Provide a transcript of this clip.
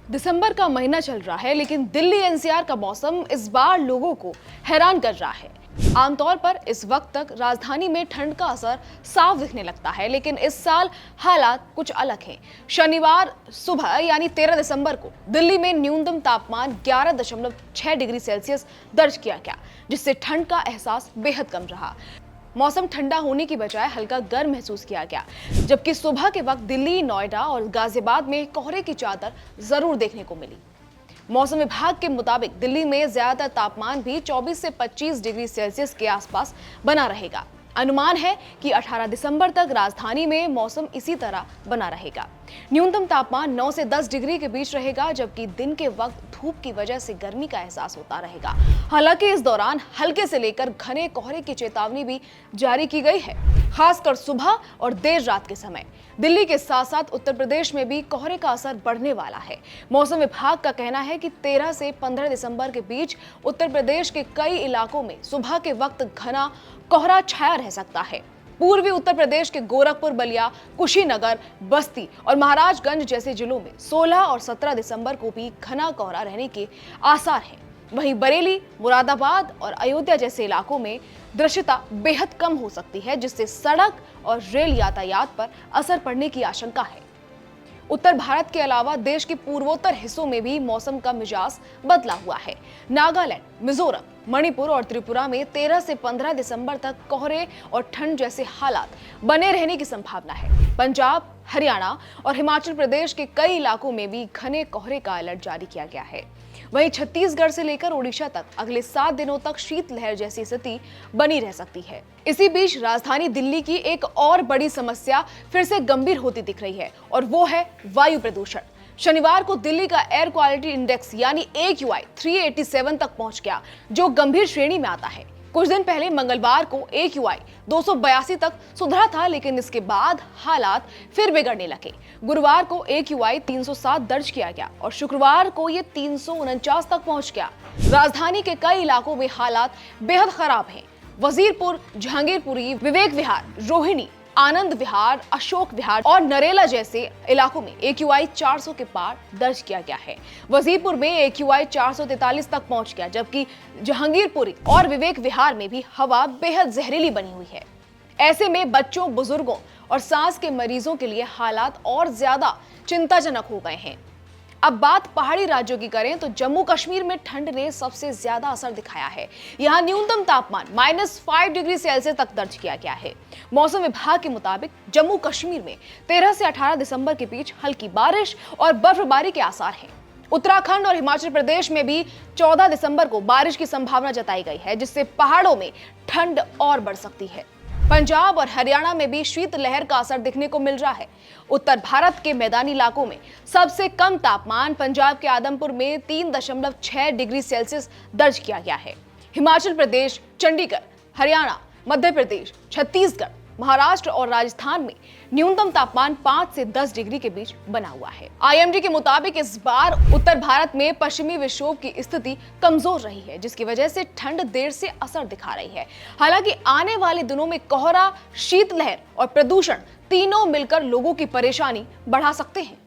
दिसंबर का महीना चल रहा है, लेकिन दिल्ली एनसीआर का मौसम इस बार लोगों को हैरान कर रहा है। आमतौर पर इस वक्त तक राजधानी में ठंड का असर साफ दिखने लगता है, लेकिन इस साल हालात कुछ अलग हैं। शनिवार सुबह यानी 13 दिसंबर को दिल्ली में न्यूनतम तापमान 11.6 डिग्री सेल्सियस दर्ज किया गया, जिससे ठंड का एहसास बेहद कम रहा। मौसम ठंडा होने की बजाय हल्का गर्म महसूस किया गया, जबकि सुबह के वक्त दिल्ली, नोएडा और गाजियाबाद में कोहरे की चादर जरूर देखने को मिली। मौसम विभाग के मुताबिक दिल्ली में ज्यादातर तापमान भी 24 से 25 डिग्री सेल्सियस के आसपास बना रहेगा। अनुमान है कि 18 दिसंबर तक राजधानी में मौसम इसी तरह बना रहेगा। न्यूनतम तापमान 9 से 10 डिग्री के बीच रहेगा, जबकि दिन के वक्त धूप की वजह से गर्मी का एहसास होता रहेगा। हालांकि इस दौरान हल्के से लेकर घने कोहरे की चेतावनी भी जारी की गई है, खासकर सुबह और देर रात के समय। दिल्ली के साथ साथ उत्तर प्रदेश में भी कोहरे का असर बढ़ने वाला है। मौसम विभाग का कहना है कि 13 से 15 दिसंबर के बीच उत्तर प्रदेश के कई इलाकों में सुबह के वक्त घना कोहरा छाया रह सकता है। पूर्वी उत्तर प्रदेश के गोरखपुर, बलिया, कुशीनगर, बस्ती और महाराजगंज जैसे जिलों में 16 और 17 दिसंबर को भी घना कोहरा रहने के आसार हैं। वहीं बरेली, मुरादाबाद और अयोध्या जैसे इलाकों में दृश्यता बेहद कम हो सकती है, जिससे सड़क और रेल यातायात पर असर पड़ने की आशंका है। उत्तर भारत के अलावा देश के पूर्वोत्तर हिस्सों में भी मौसम का मिजाज बदला हुआ है। नागालैंड, मिजोरम, मणिपुर और त्रिपुरा में 13 से 15 दिसंबर तक कोहरे और ठंड जैसे हालात बने रहने की संभावना है। पंजाब, हरियाणा और हिमाचल प्रदेश के कई इलाकों में भी घने कोहरे का अलर्ट जारी किया गया है। वहीं छत्तीसगढ़ से लेकर ओडिशा तक अगले 7 दिनों तक शीतलहर जैसी स्थिति बनी रह सकती है। इसी बीच राजधानी दिल्ली की एक और बड़ी समस्या फिर से गंभीर होती दिख रही है, और वो है वायु प्रदूषण। शनिवार को दिल्ली का एयर क्वालिटी इंडेक्स यानी AQI 387 तक पहुंच गया, जो गंभीर श्रेणी में आता है। कुछ दिन पहले मंगलवार को AQI 282 तक सुधरा था, लेकिन इसके बाद हालात फिर बिगड़ने लगे। गुरुवार को AQI 307 दर्ज किया गया और शुक्रवार को ये 349 तक पहुंच गया। राजधानी के कई इलाकों में हालात बेहद खराब हैं। वजीरपुर, जहांगीरपुरी, विवेक विहार, रोहिणी, आनंद विहार, अशोक विहार और नरेला जैसे इलाकों में AQI 400 के पार दर्ज किया गया है। वजीरपुर में AQI 443 तक पहुंच गया, जबकि जहांगीरपुरी और विवेक विहार में भी हवा बेहद जहरीली बनी हुई है। ऐसे में बच्चों, बुजुर्गों और सांस के मरीजों के लिए हालात और ज्यादा चिंताजनक हो गए हैं। अब बात पहाड़ी राज्यों की करें तो जम्मू कश्मीर में ठंड ने सबसे ज्यादा असर दिखाया है। यहाँ न्यूनतम तापमान -5 डिग्री सेल्सियस तक दर्ज किया गया है। मौसम विभाग के मुताबिक जम्मू कश्मीर में 13 से 18 दिसंबर के बीच हल्की बारिश और बर्फबारी के आसार हैं। उत्तराखंड और हिमाचल प्रदेश में भी 14 दिसंबर को बारिश की संभावना जताई गई है, जिससे पहाड़ों में ठंड और बढ़ सकती है। पंजाब और हरियाणा में भी शीतलहर का असर दिखने को मिल रहा है। उत्तर भारत के मैदानी इलाकों में सबसे कम तापमान पंजाब के आदमपुर में 3.6 डिग्री सेल्सियस दर्ज किया गया है। हिमाचल प्रदेश, चंडीगढ़, हरियाणा, मध्य प्रदेश, छत्तीसगढ़, महाराष्ट्र और राजस्थान में न्यूनतम तापमान 5 से 10 डिग्री के बीच बना हुआ है। IMD के मुताबिक इस बार उत्तर भारत में पश्चिमी विक्षोभ की स्थिति कमजोर रही है, जिसकी वजह से ठंड देर से असर दिखा रही है। हालांकि आने वाले दिनों में कोहरा, शीतलहर और प्रदूषण तीनों मिलकर लोगों की परेशानी बढ़ा सकते हैं।